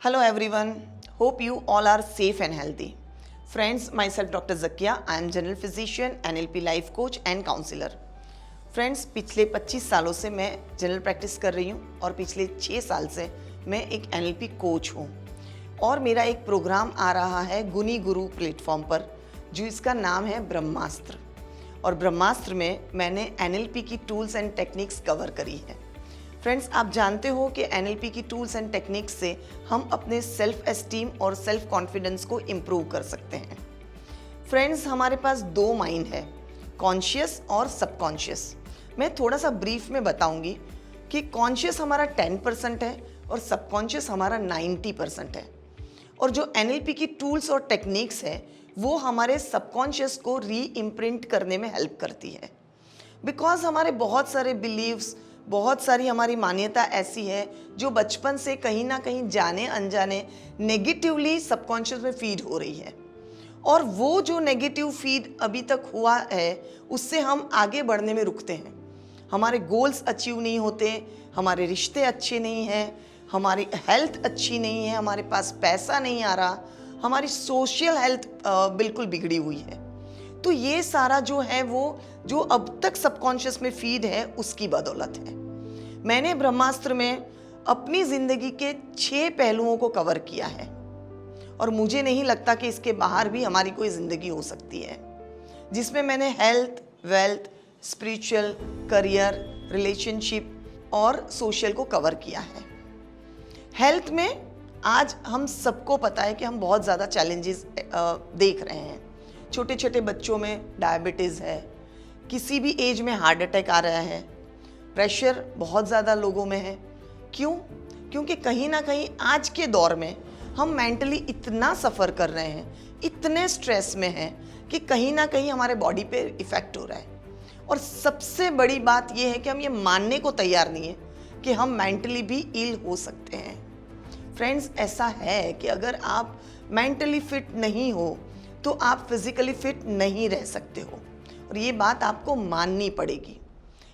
Hello everyone, hope you all are safe and healthy. Friends, myself Dr. Zakia, I am general physician, NLP life coach and counselor. Friends, पिछले 25 सालों से मैं general practice कर रही हूँ और पिछले 6 साल से मैं एक NLP कोच हूँ और मेरा एक प्रोग्राम आ रहा है गुनी गुरु प्लेटफॉर्म पर, जो इसका नाम है ब्रह्मास्त्र। और ब्रह्मास्त्र में मैंने NLP की टूल्स एंड टेक्निक्स कवर करी है। फ्रेंड्स, आप जानते हो कि NLP की टूल्स एंड टेक्निक्स से हम अपने सेल्फ एस्टीम और सेल्फ कॉन्फिडेंस को इम्प्रूव कर सकते हैं। फ्रेंड्स, हमारे पास दो माइंड है, कॉन्शियस और सबकॉन्शियस। मैं थोड़ा सा ब्रीफ में बताऊंगी कि कॉन्शियस हमारा 10% है और सबकॉन्शियस हमारा 90% है। और जो NLP की टूल्स और टेक्निक्स है वो हमारे सबकॉन्शियस को री इम्प्रिंट करने में हेल्प करती है। बिकॉज हमारे बहुत सारे बिलीव्स, बहुत सारी हमारी मान्यता ऐसी है जो बचपन से कहीं ना कहीं जाने अनजाने नेगेटिवली सबकॉन्शियस में फीड हो रही है। और वो जो नेगेटिव फीड अभी तक हुआ है उससे हम आगे बढ़ने में रुकते हैं। हमारे गोल्स अचीव नहीं होते, हमारे रिश्ते अच्छे नहीं हैं, हमारी हेल्थ अच्छी नहीं है, हमारे पास पैसा नहीं आ रहा, हमारी सोशल हेल्थ बिल्कुल बिगड़ी हुई है। तो ये सारा जो है वो जो अब तक सबकॉन्शियस में फीड है उसकी बदौलत है। मैंने ब्रह्मास्त्र में अपनी ज़िंदगी के 6 पहलुओं को कवर किया है और मुझे नहीं लगता कि इसके बाहर भी हमारी कोई ज़िंदगी हो सकती है, जिसमें मैंने health, wealth, spiritual, career, relationship और सोशल को कवर किया है। हेल्थ में आज हम सबको पता है कि हम बहुत ज़्यादा चैलेंजेस देख रहे हैं। छोटे छोटे बच्चों में डायबिटीज़ है, किसी भी एज में हार्ट अटैक आ रहा है, प्रेशर बहुत ज़्यादा लोगों में है। क्यों? क्योंकि कहीं ना कहीं आज के दौर में हम मेंटली इतना सफ़र कर रहे हैं, इतने स्ट्रेस में हैं कि कहीं ना कहीं हमारे बॉडी पे इफ़ेक्ट हो रहा है। और सबसे बड़ी बात यह है कि हम ये मानने को तैयार नहीं है कि हम मेंटली भी इल हो सकते हैं। फ्रेंड्स, ऐसा है कि अगर आप मेंटली फिट नहीं हो तो आप फिज़िकली फिट नहीं रह सकते हो और ये बात आपको माननी पड़ेगी।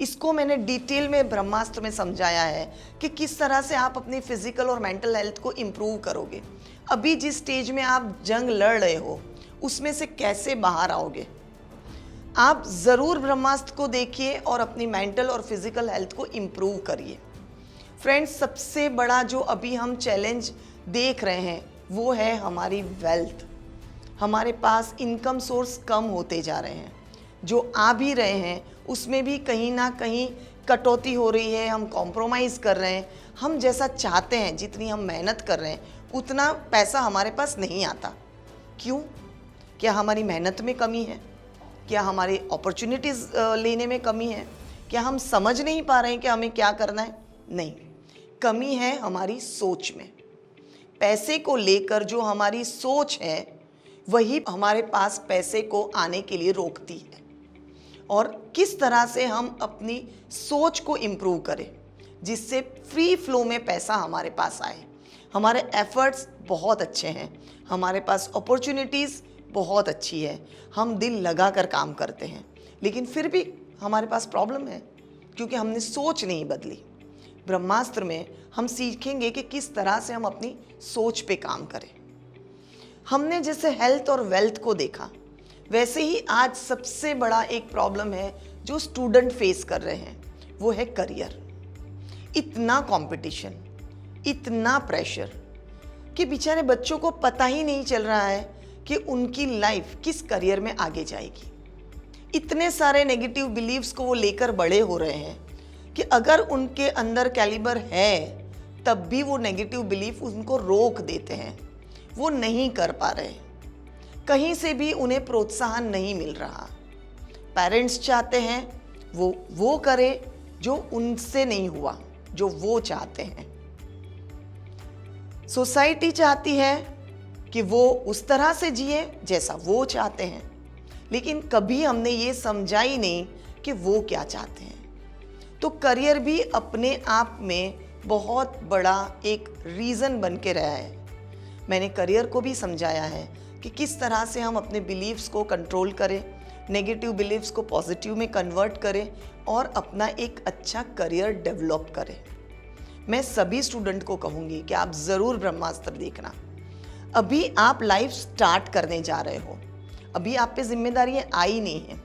इसको मैंने डिटेल में ब्रह्मास्त्र में समझाया है कि किस तरह से आप अपनी फिजिकल और मेंटल हेल्थ को इम्प्रूव करोगे। अभी जिस स्टेज में आप जंग लड़ रहे हो उसमें से कैसे बाहर आओगे। आप ज़रूर ब्रह्मास्त्र को देखिए और अपनी मेंटल और फिजिकल हेल्थ को इम्प्रूव करिए। फ्रेंड्स, सबसे बड़ा जो अभी हम चैलेंज देख रहे हैं वो है हमारी वेल्थ। हमारे पास इनकम सोर्स कम होते जा रहे हैं, जो आ भी रहे हैं उसमें भी कहीं ना कहीं कटौती हो रही है, हम कॉम्प्रोमाइज़ कर रहे हैं। हम जैसा चाहते हैं, जितनी हम मेहनत कर रहे हैं उतना पैसा हमारे पास नहीं आता। क्यों? क्या हमारी मेहनत में कमी है? क्या हमारी अपॉर्चुनिटीज़ लेने में कमी है? क्या हम समझ नहीं पा रहे हैं कि हमें क्या करना है? नहीं, कमी है हमारी सोच में। पैसे को लेकर जो हमारी सोच है वही हमारे पास पैसे को आने के लिए रोकती है। और किस तरह से हम अपनी सोच को इम्प्रूव करें जिससे फ्री फ्लो में पैसा हमारे पास आए। हमारे एफर्ट्स बहुत अच्छे हैं, हमारे पास अपॉर्चुनिटीज़ बहुत अच्छी है, हम दिल लगा कर काम करते हैं, लेकिन फिर भी हमारे पास प्रॉब्लम है क्योंकि हमने सोच नहीं बदली। ब्रह्मास्त्र में हम सीखेंगे कि किस तरह से हम अपनी सोच पे काम करें। हमने जैसे हेल्थ और वेल्थ को देखा, वैसे ही आज सबसे बड़ा एक प्रॉब्लम है जो स्टूडेंट फेस कर रहे हैं, वो है करियर। इतना कंपटीशन, इतना प्रेशर कि बेचारे बच्चों को पता ही नहीं चल रहा है कि उनकी लाइफ किस करियर में आगे जाएगी। इतने सारे नेगेटिव बिलीव्स को वो लेकर बड़े हो रहे हैं कि अगर उनके अंदर कैलिबर है तब भी वो नेगेटिव बिलीफ उनको रोक देते हैं, वो नहीं कर पा रहे, कहीं से भी उन्हें प्रोत्साहन नहीं मिल रहा। पेरेंट्स चाहते हैं वो करे जो उनसे नहीं हुआ, जो वो चाहते हैं। सोसाइटी चाहती है कि वो उस तरह से जिए जैसा वो चाहते हैं, लेकिन कभी हमने ये समझा ही नहीं कि वो क्या चाहते हैं। तो करियर भी अपने आप में बहुत बड़ा एक रीज़न बन के रहा है। मैंने करियर को भी समझाया है कि किस तरह से हम अपने बिलीव्स को कंट्रोल करें, नेगेटिव बिलीव्स को पॉजिटिव में कन्वर्ट करें और अपना एक अच्छा करियर डेवलप करें। मैं सभी स्टूडेंट को कहूँगी कि आप ज़रूर ब्रह्मास्त्र देखना। अभी आप लाइफ स्टार्ट करने जा रहे हो, अभी आप पे जिम्मेदारियाँ आई नहीं हैं,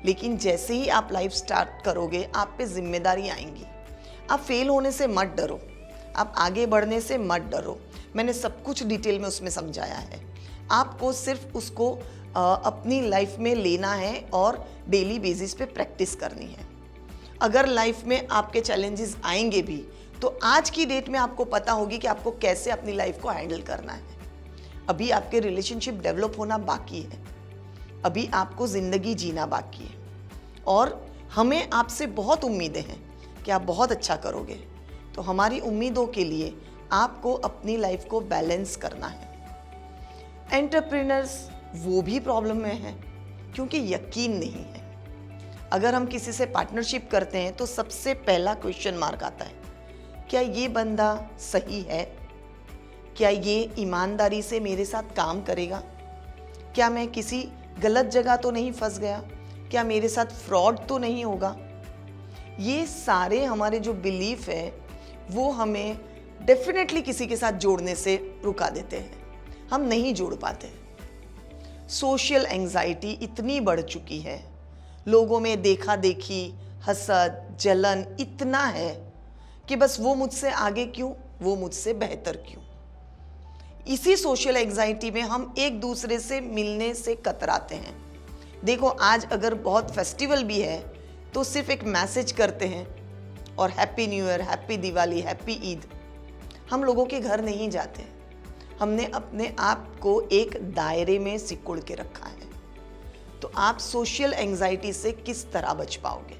लेकिन जैसे ही आप लाइफ स्टार्ट करोगे आप पे जिम्मेदारी आएंगी। आप फेल होने से मत डरो, आप आगे बढ़ने से मत डरो। मैंने सब कुछ डिटेल में उसमें समझाया है। आपको सिर्फ उसको अपनी लाइफ में लेना है और डेली बेसिस पे प्रैक्टिस करनी है। अगर लाइफ में आपके चैलेंजेस आएंगे भी तो आज की डेट में आपको पता होगी कि आपको कैसे अपनी लाइफ को हैंडल करना है। अभी आपके रिलेशनशिप डेवलप होना बाकी है, अभी आपको ज़िंदगी जीना बाकी है और हमें आपसे बहुत उम्मीदें हैं कि आप बहुत अच्छा करोगे। तो हमारी उम्मीदों के लिए आपको अपनी लाइफ को बैलेंस करना है। एंटरप्रेन्योर्स वो भी प्रॉब्लम में हैं क्योंकि यकीन नहीं है। अगर हम किसी से पार्टनरशिप करते हैं तो सबसे पहला क्वेश्चन मार्क आता है, क्या ये बंदा सही है? क्या ये ईमानदारी से मेरे साथ काम करेगा? क्या मैं किसी गलत जगह तो नहीं फंस गया? क्या मेरे साथ फ्रॉड तो नहीं होगा? ये सारे हमारे जो बिलीफ है वो हमें डेफिनेटली किसी के साथ जोड़ने से रुका देते हैं, हम नहीं जोड़ पाते। सोशल एंजाइटी इतनी बढ़ चुकी है, लोगों में देखा देखी, हसद, जलन इतना है कि बस वो मुझसे आगे क्यों, वो मुझसे बेहतर क्यों। इसी सोशल एंजाइटी में हम एक दूसरे से मिलने से कतराते हैं। देखो आज अगर बहुत फेस्टिवल भी है तो सिर्फ एक मैसेज करते हैं और happy new year, happy Diwali, happy Eid. हम लोगों के घर नहीं जाते, हमने अपने आप को एक दायरे में सिकुड़ के रखा है। तो आप सोशल एंजाइटी से किस तरह बच पाओगे?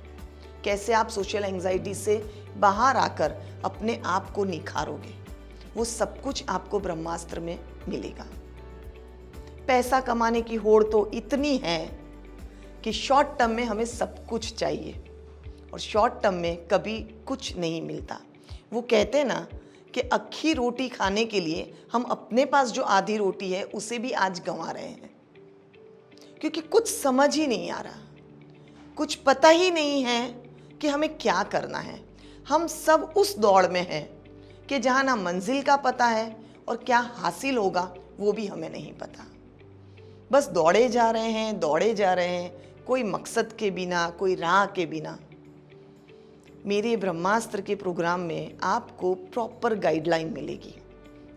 कैसे आप सोशल एंजाइटी से बाहर आकर अपने आप को निखारोगे? वो सब कुछ आपको ब्रह्मास्त्र में मिलेगा। पैसा कमाने की होड़ तो इतनी है कि शॉर्ट टर्म में हमें सब कुछ चाहिए और शॉर्ट टर्म में कभी कुछ नहीं मिलता। वो कहते हैं ना कि अक्खी रोटी खाने के लिए हम अपने पास जो आधी रोटी है उसे भी आज गंवा रहे हैं, क्योंकि कुछ समझ ही नहीं आ रहा, कुछ पता ही नहीं है कि हमें क्या करना है। हम सब उस दौड़ में हैं कि जहाँ ना मंजिल का पता है और क्या हासिल होगा वो भी हमें नहीं पता। बस दौड़े जा रहे हैं, दौड़े जा रहे हैं, कोई मकसद के बिना, कोई राह के बिना। मेरे ब्रह्मास्त्र के प्रोग्राम में आपको प्रॉपर गाइडलाइन मिलेगी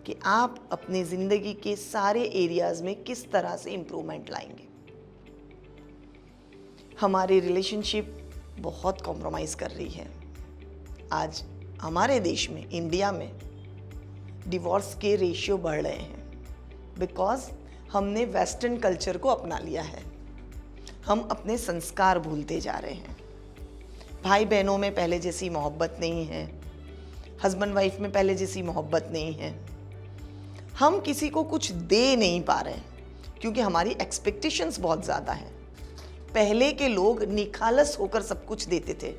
कि आप अपनी ज़िंदगी के सारे एरियाज़ में किस तरह से इम्प्रूवमेंट लाएंगे। हमारी रिलेशनशिप बहुत कॉम्प्रोमाइज़ कर रही है। आज हमारे देश में, इंडिया में डिवोर्स के रेशियो बढ़ रहे हैं बिकॉज हमने वेस्टर्न कल्चर को अपना लिया है। हम अपने संस्कार भूलते जा रहे हैं। भाई बहनों में पहले जैसी मोहब्बत नहीं है, हस्बैंड वाइफ में पहले जैसी मोहब्बत नहीं है। हम किसी को कुछ दे नहीं पा रहे हैं क्योंकि हमारी एक्सपेक्टेशंस बहुत ज़्यादा हैं। पहले के लोग निखालस होकर सब कुछ देते थे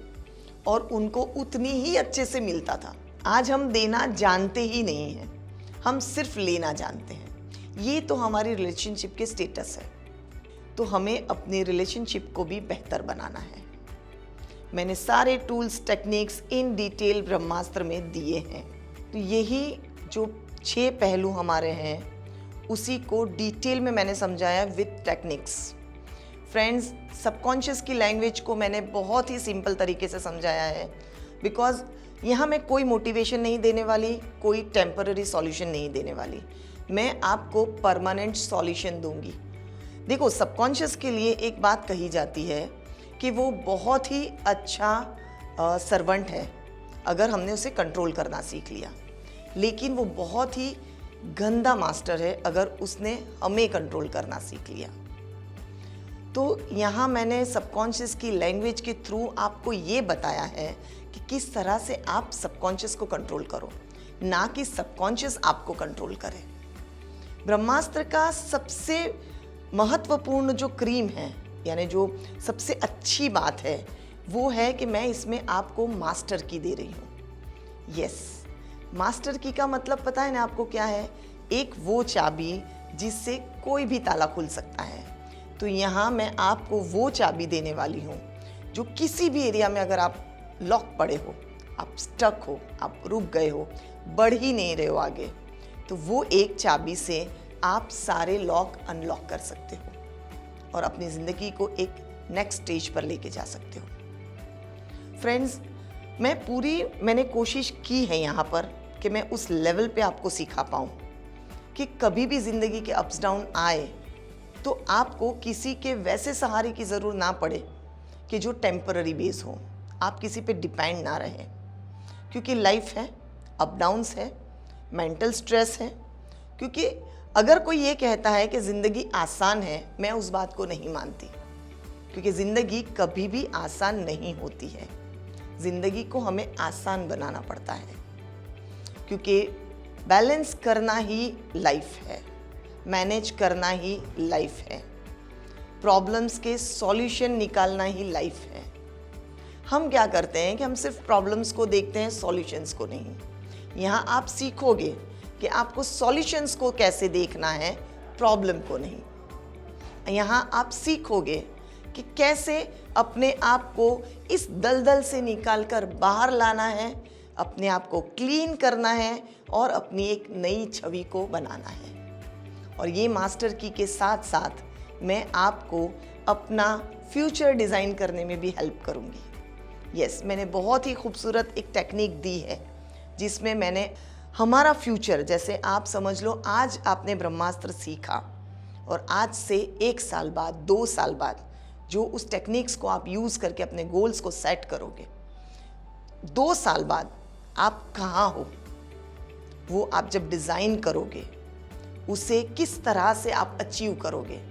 और उनको उतनी ही अच्छे से मिलता था। आज हम देना जानते ही नहीं हैं, हम सिर्फ लेना जानते हैं। ये तो हमारी रिलेशनशिप के स्टेटस है। तो हमें अपनी रिलेशनशिप को भी बेहतर बनाना है। मैंने सारे टूल्स, टेक्निक्स इन डिटेल ब्रह्मास्त्र में दिए हैं। तो यही जो 6 पहलू हमारे हैं उसी को डिटेल में मैंने समझाया विद टेक्निक्स। फ्रेंड्स, सबकॉन्शियस की लैंग्वेज को मैंने बहुत ही सिंपल तरीके से समझाया है बिकॉज यहाँ मैं कोई मोटिवेशन नहीं देने वाली, कोई टेम्पररी सॉल्यूशन नहीं देने वाली। मैं आपको परमानेंट सॉल्यूशन दूंगी। देखो, सबकॉन्शियस के लिए एक बात कही जाती है कि वो बहुत ही अच्छा सर्वेंट है अगर हमने उसे कंट्रोल करना सीख लिया, लेकिन वो बहुत ही गंदा मास्टर है अगर उसने हमें कंट्रोल करना सीख लिया। तो यहाँ मैंने सबकॉन्शियस की लैंग्वेज के थ्रू आपको ये बताया है कि किस तरह से आप सबकॉन्शियस को कंट्रोल करो, ना कि सबकॉन्शियस आपको कंट्रोल करे। ब्रह्मास्त्र का सबसे महत्वपूर्ण जो क्रीम है, यानी जो सबसे अच्छी बात है, वो है कि मैं इसमें आपको मास्टर की दे रही हूँ। यस, मास्टर की का मतलब पता है ना आपको क्या है? एक वो चाबी जिससे कोई भी ताला खुल सकता है। तो यहाँ मैं आपको वो चाबी देने वाली हूँ जो किसी भी एरिया में अगर आप लॉक पड़े हो आप स्टक हो, आप रुक गए हो, बढ़ ही नहीं रहे हो आगे, तो वो एक चाबी से आप सारे लॉक अनलॉक कर सकते हो और अपनी ज़िंदगी को एक नेक्स्ट स्टेज पर लेके जा सकते हो। फ्रेंड्स, मैंने कोशिश की है यहाँ पर कि मैं उस लेवल पे आपको सिखा पाऊँ कि कभी भी ज़िंदगी के अप्स डाउन आए तो आपको किसी के वैसे सहारे की ज़रूरत ना पड़े कि जो टेम्पररी बेस हो, आप किसी पे डिपेंड ना रहें, क्योंकि लाइफ है, अप डाउन्स है, मेंटल स्ट्रेस है। क्योंकि अगर कोई ये कहता है कि ज़िंदगी आसान है, मैं उस बात को नहीं मानती, क्योंकि ज़िंदगी कभी भी आसान नहीं होती है। ज़िंदगी को हमें आसान बनाना पड़ता है, क्योंकि बैलेंस करना ही लाइफ है, मैनेज करना ही लाइफ है, प्रॉब्लम्स के सॉल्यूशन निकालना ही लाइफ है। हम क्या करते हैं कि हम सिर्फ प्रॉब्लम्स को देखते हैं, सॉल्यूशंस को नहीं। यहाँ आप सीखोगे कि आपको सॉल्यूशंस को कैसे देखना है, प्रॉब्लम को नहीं। यहाँ आप सीखोगे कि कैसे अपने आप को इस दलदल से निकालकर बाहर लाना है, अपने आप को क्लीन करना है और अपनी एक नई छवि को बनाना है। और ये मास्टर की के साथ साथ मैं आपको अपना फ्यूचर डिज़ाइन करने में भी हेल्प करूँगी। यस, मैंने बहुत ही खूबसूरत एक टेक्निक दी है जिसमें मैंने हमारा फ्यूचर, जैसे आप समझ लो आज आपने ब्रह्मास्त्र सीखा और आज से 1 साल बाद, 2 साल बाद जो उस टेक्निक्स को आप यूज़ करके अपने गोल्स को सेट करोगे, 2 साल बाद आप कहाँ हो, वो आप जब डिज़ाइन करोगे, उसे किस तरह से आप अचीव करोगे,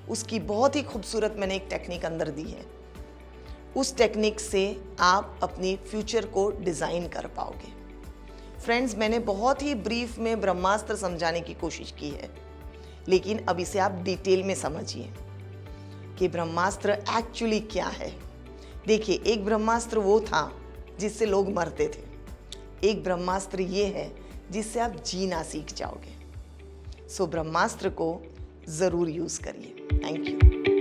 उसकी बहुत ही खूबसूरत मैंने एक टेक्निक अंदर दी है। उस टेक्निक से आप अपनी फ्यूचर को डिज़ाइन कर पाओगे। फ्रेंड्स, मैंने बहुत ही ब्रीफ में ब्रह्मास्त्र समझाने की कोशिश की है, लेकिन अब इसे आप डिटेल में समझिए कि ब्रह्मास्त्र एक्चुअली क्या है। देखिए, एक ब्रह्मास्त्र वो था जिससे लोग मरते थे, एक ब्रह्मास्त्र ये है जिससे आप जीना सीख जाओगे। सो ब्रह्मास्त्र को ज़रूर यूज़ करिए। Thank you.